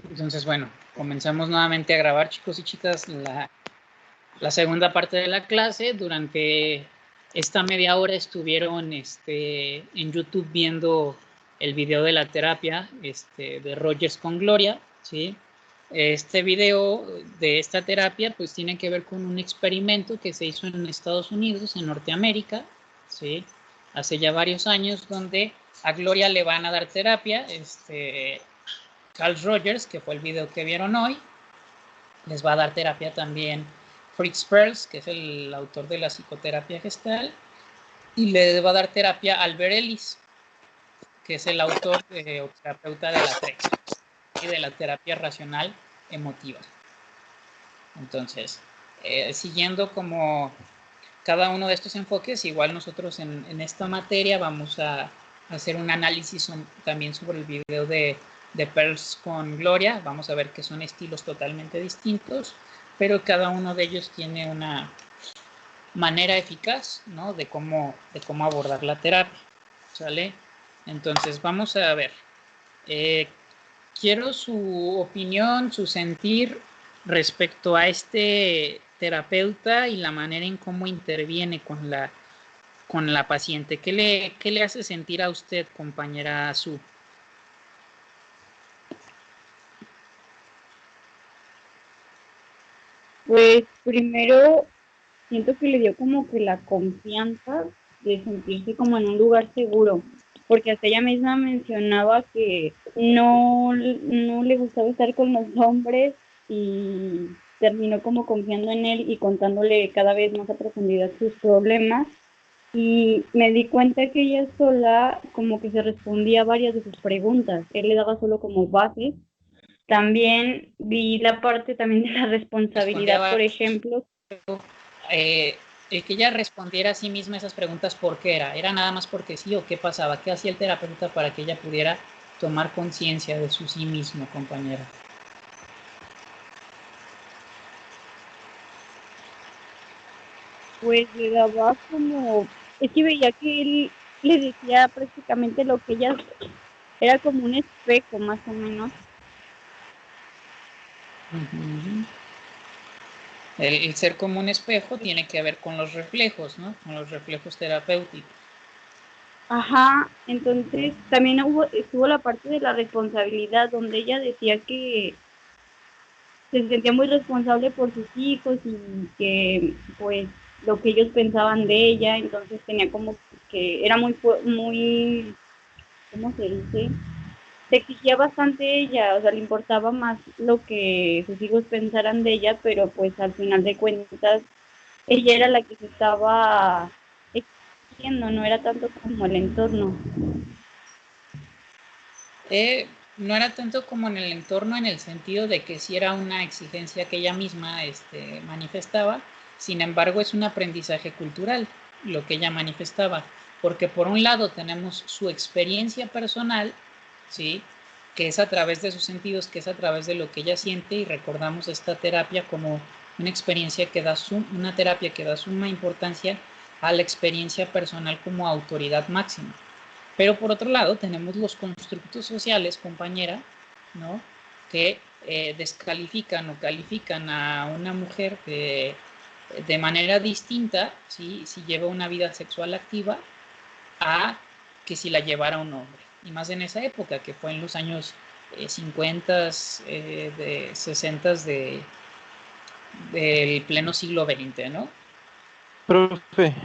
Entonces, bueno, comenzamos nuevamente a grabar, chicos y chicas, la segunda parte de la clase. Durante esta media hora estuvieron en YouTube viendo el video de la terapia de Rogers con Gloria, ¿sí? Este video de esta terapia pues tiene que ver con un experimento que se hizo en Estados Unidos, en Norteamérica, ¿sí? Hace ya varios años, donde a Gloria le van a dar terapia, Carl Rogers, que fue el video que vieron hoy, les va a dar terapia también Fritz Perls, que es el autor de la psicoterapia gestal, y le va a dar terapia Albert Ellis, que es el autor o terapeuta de la TREX y de la terapia racional emotiva. Entonces, siguiendo como cada uno de estos enfoques, igual nosotros en esta materia vamos a hacer un análisis también sobre el video de Perls con Gloria. Vamos a ver que son estilos totalmente distintos, pero cada uno de ellos tiene una manera eficaz, ¿no? de cómo abordar la terapia, ¿sale? Entonces vamos a ver, quiero su opinión, su sentir respecto a este terapeuta y la manera en cómo interviene con la paciente. ¿Qué le hace sentir a usted, compañera Su? Pues primero siento que le dio como que la confianza de sentirse como en un lugar seguro, porque hasta ella misma mencionaba que no le gustaba estar con los hombres y terminó como confiando en él y contándole cada vez más a profundidad sus problemas. Y me di cuenta que ella sola como que se respondía a varias de sus preguntas. Él le daba solo como bases. También vi la parte también de la responsabilidad, por ejemplo. El que ella respondiera a sí misma esas preguntas, ¿por qué era? ¿Era nada más porque sí o qué pasaba? ¿Qué hacía el terapeuta para que ella pudiera tomar conciencia de su sí mismo, compañera? Pues le daba como, es que veía que él le decía prácticamente lo que ella era como un espejo más o menos. El ser como un espejo tiene que ver con los reflejos, ¿no? Con los reflejos terapéuticos. Ajá, entonces también estuvo la parte de la responsabilidad donde ella decía que se sentía muy responsable por sus hijos y que pues lo que ellos pensaban de ella, entonces tenía como que era muy, ¿cómo se dice? Se exigía bastante ella, o sea, le importaba más lo que sus hijos pensaran de ella, pero pues al final de cuentas ella era la que se estaba exigiendo, no era tanto como el entorno. No era tanto como en el entorno, en el sentido de que sí era una exigencia que ella misma manifestaba. Sin embargo, es un aprendizaje cultural lo que ella manifestaba, porque por un lado tenemos su experiencia personal, ¿sí? Que es a través de sus sentidos, que es a través de lo que ella siente, y recordamos esta terapia como una experiencia que da una terapia que da suma importancia a la experiencia personal como autoridad máxima. Pero por otro lado tenemos los constructos sociales, compañera, ¿no? Que descalifican o califican a una mujer de manera distinta, ¿sí? Si lleva una vida sexual activa, a que si la llevara un hombre. Y más en esa época, que fue en los años 50, 60 del pleno siglo XX, ¿no? Profe,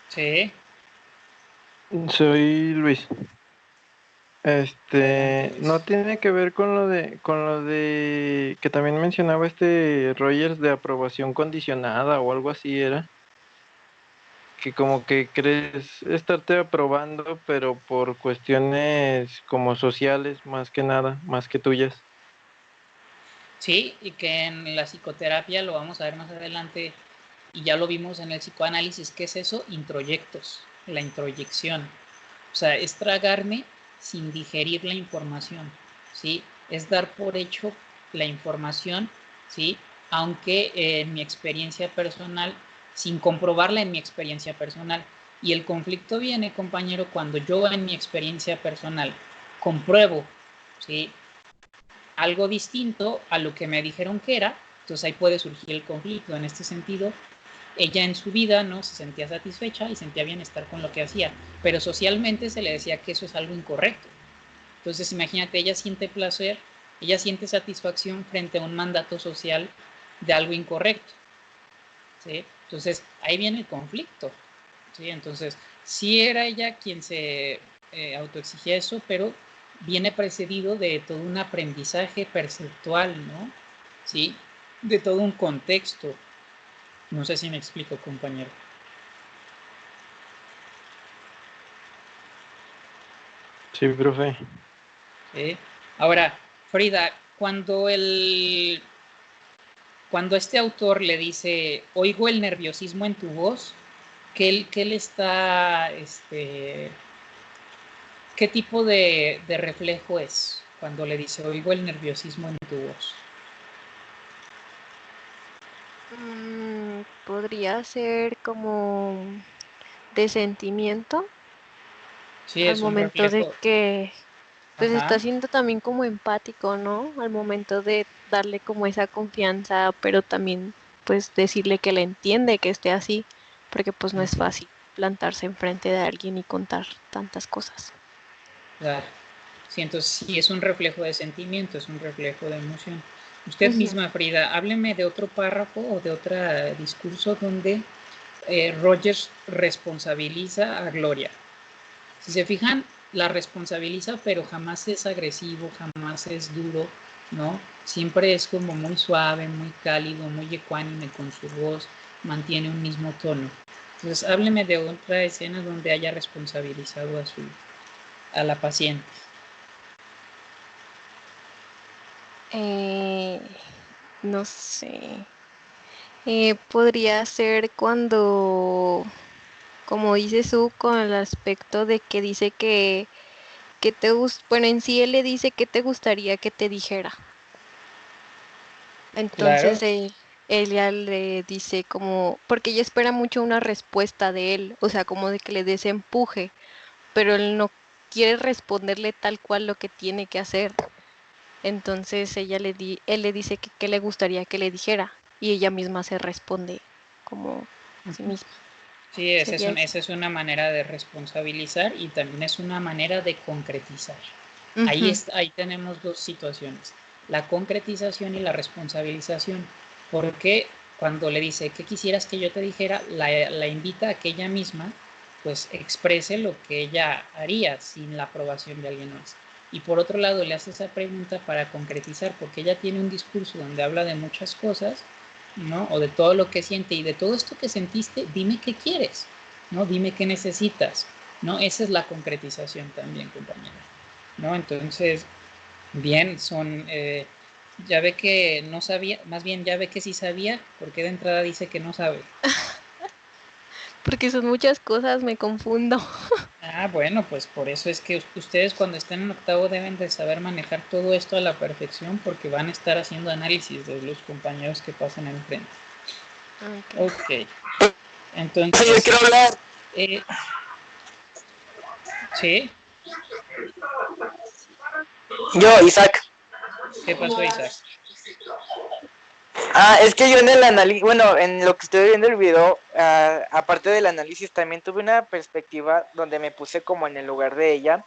Sí. soy Luis. Adelante, Luis. No tiene que ver con lo de que también mencionaba Rogers de aprobación condicionada o algo así era, que como que crees estarte aprobando, pero por cuestiones como sociales más que nada, más que tuyas. Sí, y que en la psicoterapia lo vamos a ver más adelante, y ya lo vimos en el psicoanálisis. ¿Qué es eso? Introyectos, la introyección. O sea, es tragarme sin digerir la información, ¿sí? Es dar por hecho la información, ¿sí? Aunque en mi experiencia personal, sin comprobarla en mi experiencia personal. Y el conflicto viene, compañero, cuando yo en mi experiencia personal compruebo, ¿sí? algo distinto a lo que me dijeron que era, entonces ahí puede surgir el conflicto. En este sentido, ella en su vida no se sentía satisfecha y sentía bienestar con lo que hacía, pero socialmente se le decía que eso es algo incorrecto. Entonces imagínate, ella siente placer, ella siente satisfacción frente a un mandato social de algo incorrecto, ¿sí? Entonces ahí viene el conflicto, ¿sí? Entonces sí era ella quien se autoexigía eso, pero viene precedido de todo un aprendizaje perceptual, ¿no? ¿Sí? De todo un contexto. No sé si me explico, compañero. Sí, profe. ¿Sí? Ahora, Frida, cuando este autor le dice, oigo el nerviosismo en tu voz, ¿qué le está, qué tipo de reflejo es cuando le dice, oigo el nerviosismo en tu voz? Podría ser como de sentimiento Sí, al es un momento de reflejo. que pues Ajá. está siendo también como empático, ¿no? Al momento de darle como esa confianza, pero también pues decirle que le entiende que esté así, porque pues no es fácil plantarse enfrente de alguien y contar tantas cosas. Claro. Sí, entonces sí es un reflejo de sentimiento, es un reflejo de emoción. Usted Ujú. misma, Frida, hábleme de otro párrafo o de otro discurso donde Rogers responsabiliza a Gloria. Si se fijan, la responsabiliza, pero jamás es agresivo, jamás es duro, ¿no? Siempre es como muy suave, muy cálido, muy ecuánime con su voz, mantiene un mismo tono. Entonces, hábleme de otra escena donde haya responsabilizado a la paciente. Eh, no sé. Podría ser cuando, como dice Su, con el aspecto de que dice que te gusta, bueno, en sí él le dice que te gustaría que te dijera. Claro. Entonces él ya le dice como, porque ella espera mucho una respuesta de él, o sea, como de que le des empuje, pero él no quiere responderle tal cual lo que tiene que hacer. Entonces él le dice que le gustaría que le dijera y ella misma se responde como a sí misma. Sí, Sería eso. esa es una manera de responsabilizar y también es una manera de concretizar. Ujú. Ahí tenemos dos situaciones, la concretización y la responsabilización, porque cuando le dice, ¿qué quisieras que yo te dijera? La invita a que ella misma pues exprese lo que ella haría sin la aprobación de alguien más. Y por otro lado le hace esa pregunta para concretizar, porque ella tiene un discurso donde habla de muchas cosas, ¿no? O de todo lo que siente y de todo esto que sentiste, dime qué quieres, ¿no? Dime qué necesitas, ¿no? Esa es la concretización también, compañera, ¿no? Entonces, bien, ya ve que no sabía, más bien ya ve que sí sabía, porque de entrada dice que no sabe. Porque son muchas cosas, me confundo. Ah, bueno, pues por eso es que ustedes cuando estén en octavo deben de saber manejar todo esto a la perfección porque van a estar haciendo análisis de los compañeros que pasan enfrente. Ok. Ok, Yo entonces, quiero hablar. eh, sí, Yo, Isaac. ¿qué pasó, Isaac? Es que yo en el análisis, bueno, en lo que estoy viendo el video, aparte del análisis, también tuve una perspectiva donde me puse como en el lugar de ella.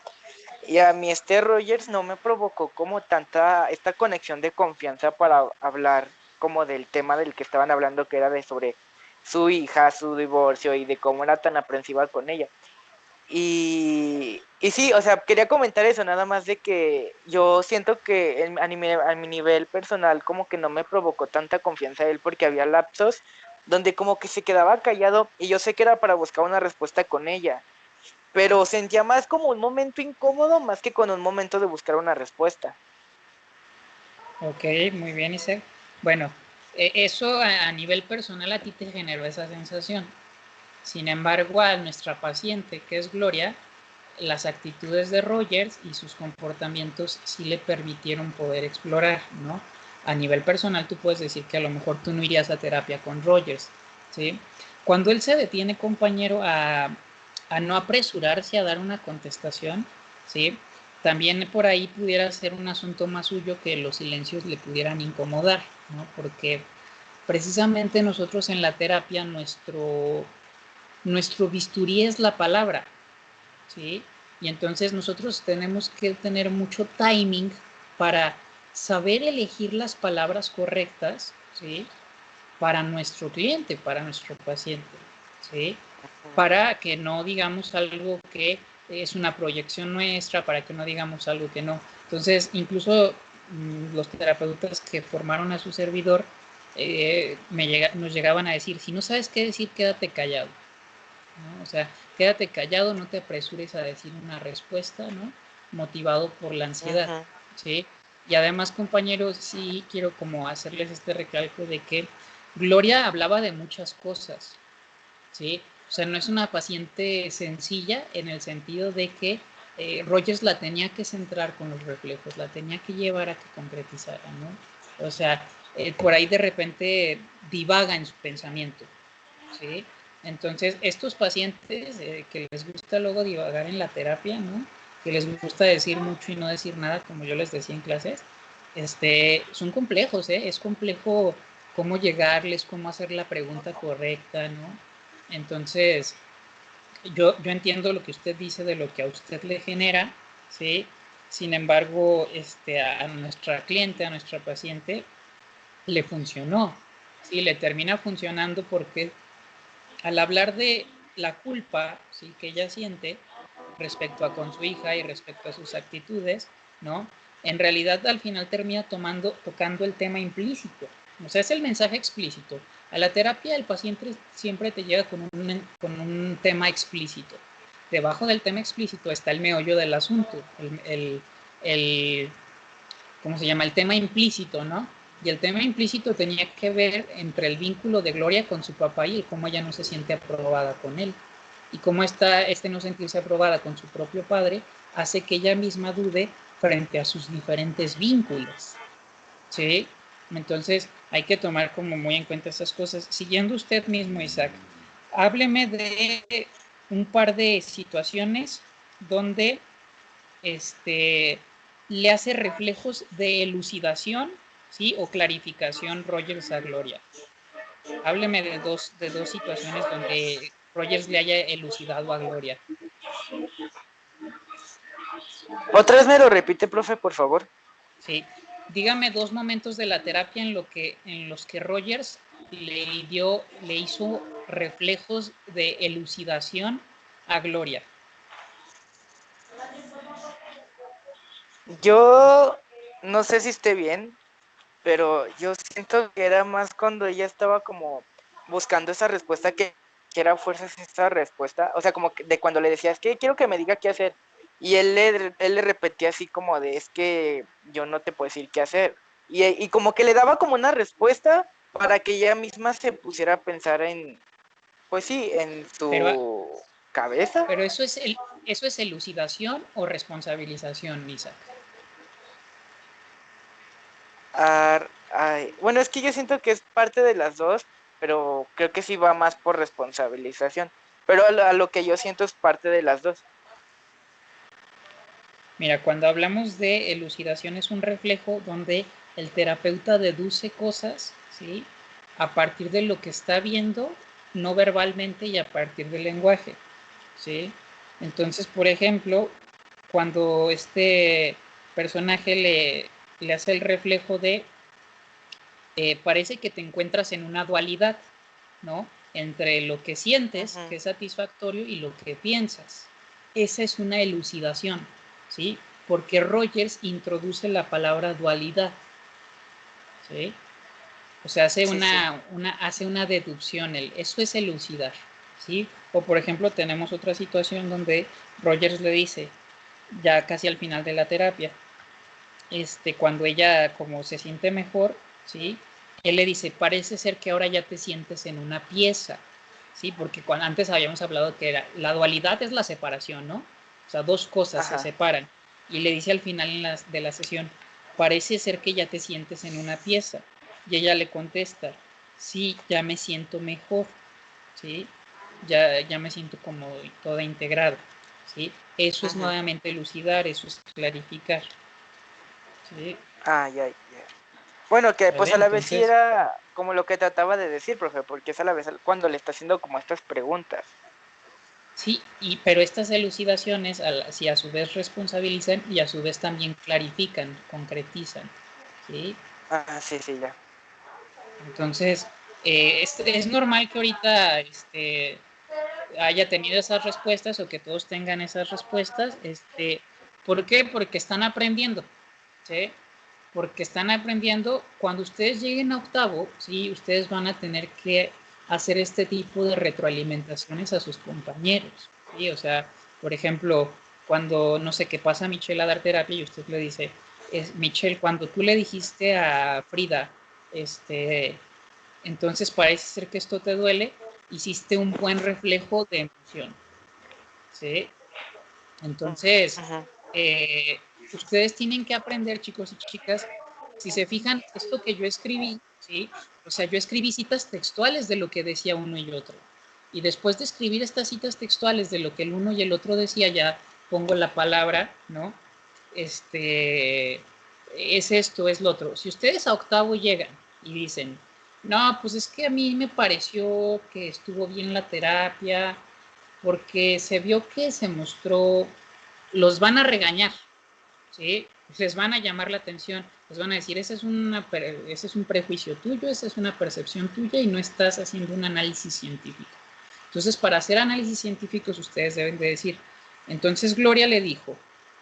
Y a mí Rogers no me provocó como esta conexión de confianza para hablar como del tema del que estaban hablando, que era de sobre su hija, su divorcio y de cómo era tan aprensiva con ella. Y sí, o sea, quería comentar eso, nada más de que yo siento que a mi nivel personal como que no me provocó tanta confianza él porque había lapsos donde como que se quedaba callado y yo sé que era para buscar una respuesta con ella, pero sentía más como un momento incómodo más que con un momento de buscar una respuesta. Ok, muy bien, Isaac. Bueno, eso a nivel personal a ti te generó esa sensación. Sin embargo, a nuestra paciente, que es Gloria, las actitudes de Rogers y sus comportamientos sí le permitieron poder explorar, ¿no? A nivel personal tú puedes decir que a lo mejor tú no irías a terapia con Rogers, ¿sí? Cuando él se detiene, compañero, a no apresurarse a dar una contestación, ¿sí? también por ahí pudiera ser un asunto más suyo que los silencios le pudieran incomodar, ¿no? Porque precisamente nosotros en la terapia nuestro bisturí es la palabra, ¿sí? Y entonces nosotros tenemos que tener mucho timing para saber elegir las palabras correctas, ¿sí? Para nuestro cliente, para nuestro paciente, ¿sí? Para que no digamos algo que es una proyección nuestra, para que no digamos algo que no. Entonces, incluso los terapeutas que formaron a su servidor nos llegaban a decir, si no sabes qué decir, quédate callado, ¿no? O sea, quédate callado, no te apresures a decir una respuesta, ¿no? Motivado por la ansiedad, Ujú. ¿sí? Y además, compañeros, sí quiero como hacerles este recalco de que Gloria hablaba de muchas cosas, ¿sí? O sea, no es una paciente sencilla en el sentido de que Rogers la tenía que centrar con los reflejos, la tenía que llevar a que concretizara, ¿no? O sea, por ahí de repente divaga en su pensamiento, ¿sí? Entonces, estos pacientes que les gusta luego divagar en la terapia, ¿no? Que les gusta decir mucho y no decir nada, como yo les decía en clases, son complejos, ¿eh? Es complejo cómo llegarles, cómo hacer la pregunta correcta, ¿no? Entonces, yo entiendo lo que usted dice de lo que a usted le genera, ¿sí? Sin embargo, a nuestra cliente, a nuestra paciente, le funcionó, ¿sí? Le termina funcionando porque al hablar de la culpa, ¿sí? Que ella siente respecto a con su hija y respecto a sus actitudes, ¿no? En realidad al final termina tocando el tema implícito. O sea, es el mensaje explícito. A la terapia el paciente siempre te llega con un tema explícito. Debajo del tema explícito está el meollo del asunto, ¿cómo se llama? El tema implícito, ¿no? Y el tema implícito tenía que ver entre el vínculo de Gloria con su papá y el cómo ella no se siente aprobada con él. Y cómo no sentirse aprobada con su propio padre hace que ella misma dude frente a sus diferentes vínculos, ¿sí? Entonces hay que tomar como muy en cuenta esas cosas. Siguiendo usted mismo, Isaac, hábleme de un par de situaciones donde le hace reflejos de elucidación, ¿sí? O clarificación Rogers a Gloria. Hábleme de dos situaciones donde Rogers le haya elucidado a Gloria. ¿Otra vez me lo repite, profe, por favor? Sí. Dígame dos momentos de la terapia en los que Rogers le hizo reflejos de elucidación a Gloria. Yo no sé si esté bien, pero yo siento que era más cuando ella estaba como buscando esa respuesta que era fuerzas esa respuesta, o sea, como que de cuando le decías que quiero que me diga qué hacer, y él le repetía así como de es que yo no te puedo decir qué hacer, y como que le daba como una respuesta para que ella misma se pusiera a pensar en, pues sí, en Pero, su cabeza. pero eso es elucidación o responsabilización, Isaac. Bueno, es que yo siento que es parte de las dos, pero creo que sí va más por responsabilización. Pero a lo que yo siento es parte de las dos. Mira, cuando hablamos de elucidación es un reflejo donde el terapeuta deduce cosas, ¿sí? A partir de lo que está viendo, no verbalmente y a partir del lenguaje, ¿sí? Entonces, por ejemplo, cuando este personaje le hace el reflejo de parece que te encuentras en una dualidad, ¿no? Entre lo que sientes, que es satisfactorio, y lo que piensas. Esa es una elucidación, ¿sí? Porque Rogers introduce la palabra dualidad, ¿sí? O sea, hace una deducción, eso es elucidar, ¿sí? O por ejemplo, tenemos otra situación donde Rogers le dice, ya casi al final de la terapia, cuando ella como se siente mejor, ¿sí? Él le dice, parece ser que ahora ya te sientes en una pieza, ¿sí? Porque antes habíamos hablado que la dualidad es la separación, ¿no? O sea, dos cosas se separan. Y le dice al final de la sesión, parece ser que ya te sientes en una pieza. Y ella le contesta, sí, ya me siento mejor, ¿sí? Ya me siento como todo integrado, ¿sí? Eso es Ajá. nuevamente elucidar, eso es clarificar, ¿sí? Ah, ya, ya. Bueno, que pues ¿Sale? a la vez sí Entonces, era como lo que trataba de decir, profe, porque es a la vez cuando le está haciendo como estas preguntas. sí, pero estas elucidaciones, si a su vez responsabilizan y a su vez también clarifican, concretizan, ¿sí? Ah, sí, sí, ya. Entonces, es normal que ahorita haya tenido esas respuestas o que todos tengan esas respuestas. ¿Por qué? Porque están aprendiendo, ¿sí? Porque están aprendiendo. Cuando ustedes lleguen a octavo, ¿sí? Ustedes van a tener que hacer este tipo de retroalimentaciones a sus compañeros, ¿sí? O sea, por ejemplo, cuando, no sé, qué pasa a Michelle a dar terapia y usted le dice, Michelle, cuando tú le dijiste a Frida, entonces parece ser que esto te duele, hiciste un buen reflejo de emoción, ¿sí? Entonces, Ajá. ustedes tienen que aprender, chicos y chicas, si se fijan, esto que yo escribí, ¿sí? O sea, yo escribí citas textuales de lo que decía uno y otro. Y después de escribir estas citas textuales de lo que el uno y el otro decía, ya pongo la palabra, ¿no? Es esto, es lo otro. Si ustedes a octavo llegan y dicen, no, pues es que a mí me pareció que estuvo bien la terapia, porque se vio que se mostró, los van a regañar, ¿sí? Les van a llamar la atención, les van a decir, ese es un prejuicio tuyo, esa es una percepción tuya y no estás haciendo un análisis científico. Entonces, para hacer análisis científicos, ustedes deben de decir, entonces Gloria le dijo,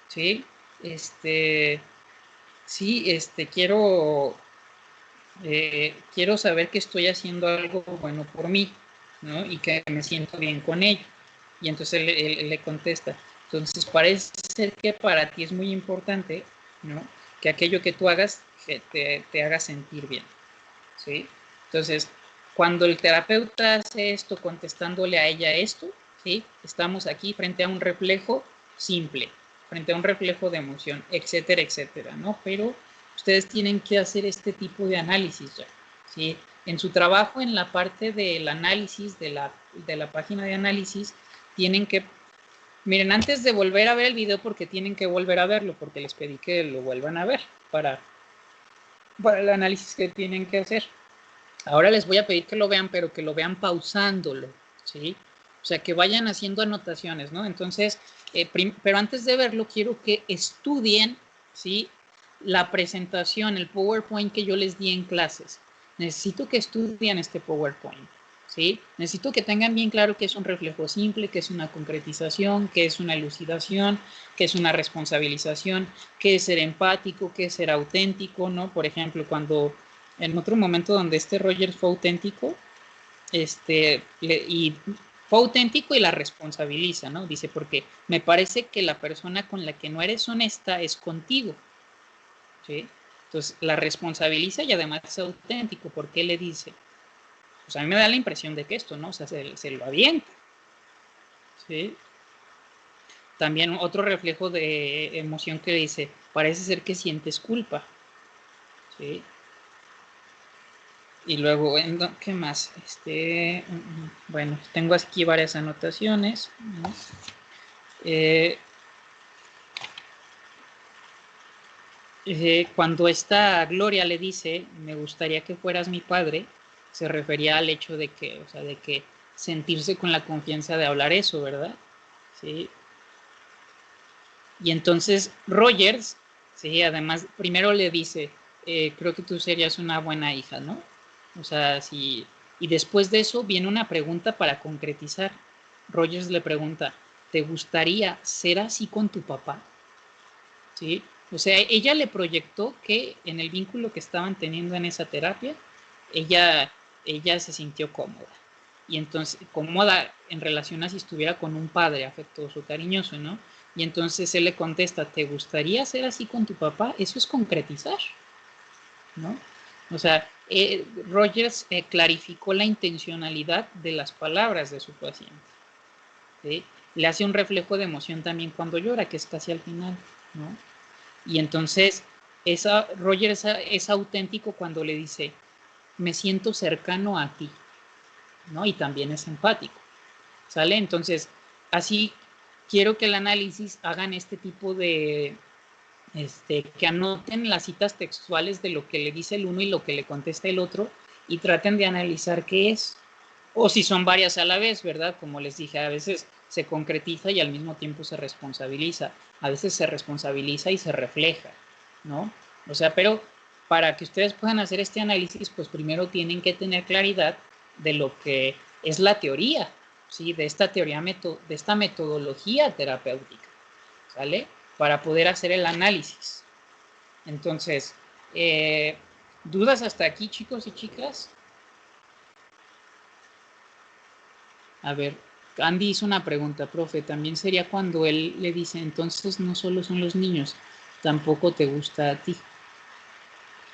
¿sí? Sí, quiero saber que estoy haciendo algo bueno por mí, ¿no? Y que me siento bien con ello. Y entonces él le contesta, entonces parece ser que para ti es muy importante, ¿no? Que aquello que tú hagas que te haga sentir bien, ¿sí? Entonces, cuando el terapeuta hace esto contestándole a ella esto, ¿sí? Estamos aquí frente a un reflejo simple, frente a un reflejo de emoción, etcétera, etcétera, ¿no? Pero ustedes tienen que hacer este tipo de análisis ya, ¿sí? En su trabajo, en la parte del análisis, de la página de análisis, tienen que, miren, antes de volver a ver el video, porque tienen que volver a verlo, porque les pedí que lo vuelvan a ver para el análisis que tienen que hacer. Ahora les voy a pedir que lo vean, pero que lo vean pausándolo, ¿sí? O sea, que vayan haciendo anotaciones, ¿no? Entonces, pero antes de verlo, quiero que estudien, ¿sí? La presentación, el PowerPoint que yo les di en clases. Necesito que estudien este PowerPoint, ¿sí? Necesito que tengan bien claro que es un reflejo simple, que es una concretización, que es una elucidación, que es una responsabilización, que es ser empático, que es ser auténtico, ¿no? Por ejemplo, cuando en otro momento donde Rogers fue auténtico, y fue auténtico y la responsabiliza, ¿no? Dice, porque me parece que la persona con la que no eres honesta es contigo, ¿sí? Entonces, la responsabiliza y además es auténtico, porque le dice, pues a mí me da la impresión de que esto, ¿no? O sea, se lo avienta, ¿sí? También otro reflejo de emoción que dice, parece ser que sientes culpa, ¿sí? Y luego, ¿qué más? Bueno, tengo aquí varias anotaciones, ¿no? Cuando esta Gloria le dice, me gustaría que fueras mi padre, se refería al hecho de que, o sea, de que sentirse con la confianza de hablar eso, ¿verdad? Sí. Y entonces Rogers, sí, además, primero le dice, creo que tú serías una buena hija, ¿no? O sea, sí. Y después de eso viene una pregunta para concretizar. Rogers le pregunta, ¿te gustaría ser así con tu papá? ¿Sí? O sea, ella le proyectó que en el vínculo que estaban teniendo en esa terapia, ella se sintió cómoda. Y entonces, cómoda en relación a si estuviera con un padre afectuoso, cariñoso, ¿no? Y entonces él le contesta, ¿te gustaría ser así con tu papá? Eso es concretizar, ¿no? O sea, Rogers clarificó la intencionalidad de las palabras de su paciente, ¿sí? Le hace un reflejo de emoción también cuando llora, que es casi al final, ¿no? Y entonces, Rogers es auténtico cuando le dice, me siento cercano a ti, ¿no? Y también es empático, ¿sale? Entonces, así quiero que el análisis hagan este tipo de, que anoten las citas textuales de lo que le dice el uno y lo que le contesta el otro y traten de analizar qué es. O si son varias a la vez, ¿verdad? Como les dije, a veces se concretiza y al mismo tiempo se responsabiliza. A veces se responsabiliza y se refleja, ¿no? O sea, pero para que ustedes puedan hacer este análisis, pues primero tienen que tener claridad de lo que es la teoría, ¿sí? De esta teoría, de esta metodología terapéutica, ¿sale? Para poder hacer el análisis. Entonces, ¿dudas hasta aquí, chicos y chicas? A ver, Andy hizo una pregunta, profe, también sería cuando él le dice, entonces no solo son los niños, tampoco te gusta a ti.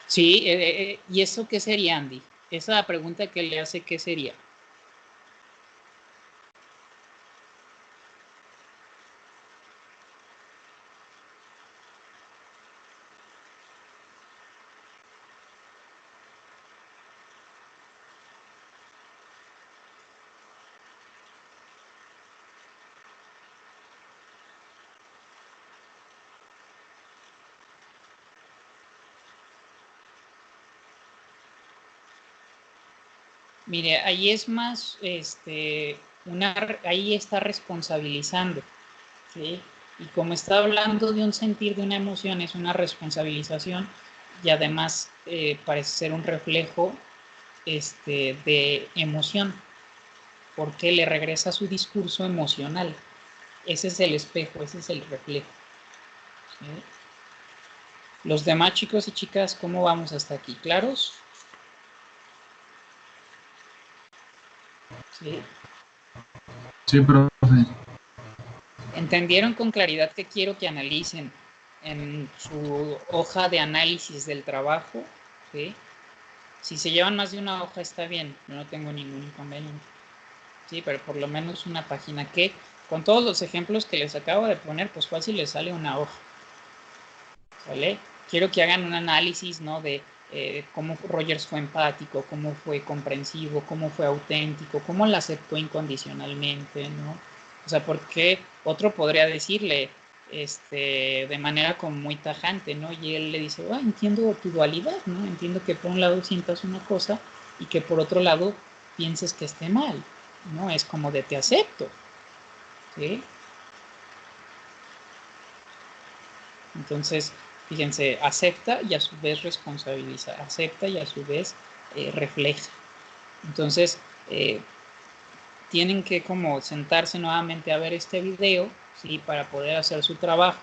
Sí, ¿y eso qué sería, Andy? Esa pregunta que le hace, ¿qué sería? Mire, ahí es más, ahí está responsabilizando, ¿sí? Y como está hablando de un sentir, de una emoción, es una responsabilización y además parece ser un reflejo de emoción, porque le regresa su discurso emocional. Ese es el espejo, ese es el reflejo, ¿sí? Los demás chicos y chicas, ¿cómo vamos hasta aquí? ¿Claros? Sí. Sí, profe. ¿Entendieron con claridad que quiero que analicen en su hoja de análisis del trabajo? ¿Sí? Si se llevan más de una hoja está bien, yo no tengo ningún inconveniente. Sí, pero por lo menos una página que, con todos los ejemplos que les acabo de poner, pues fácil les sale una hoja. ¿Vale? Quiero que hagan un análisis, ¿no? De cómo Rogers fue empático, cómo fue comprensivo, cómo fue auténtico, cómo la aceptó incondicionalmente, ¿no? O sea, porque otro podría decirle de manera como muy tajante, ¿no? Y él le dice, entiendo tu dualidad, ¿no? Entiendo que por un lado sientas una cosa y que por otro lado pienses que esté mal, ¿no? Es como de te acepto, ¿sí? Entonces, fíjense, acepta y a su vez responsabiliza, acepta y a su vez refleja. Entonces, tienen que como sentarse nuevamente a ver este video, ¿sí? Para poder hacer su trabajo,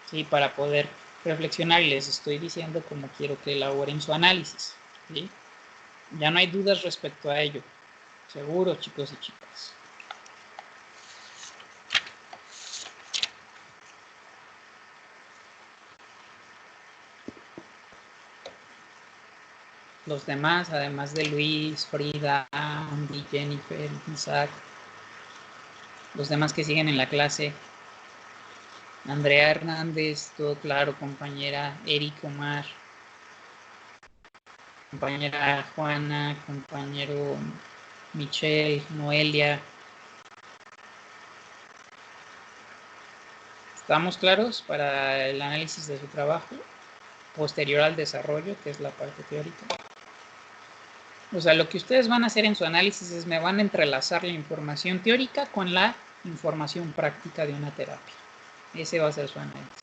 ¿sí? Para poder reflexionar y les estoy diciendo cómo quiero que elaboren su análisis, ¿sí? Ya no hay dudas respecto a ello, seguro, chicos y chicas. Los demás, además de Luis, Frida, Andy, Jennifer, Isaac, los demás que siguen en la clase, Andrea Hernández, todo claro, compañera Eric Omar, compañera Juana, compañero Michelle, Noelia. ¿Estamos claros para el análisis de su trabajo posterior al desarrollo, que es la parte teórica? O sea, lo que ustedes van a hacer en su análisis es me van a entrelazar la información teórica con la información práctica de una terapia. Ese va a ser su análisis.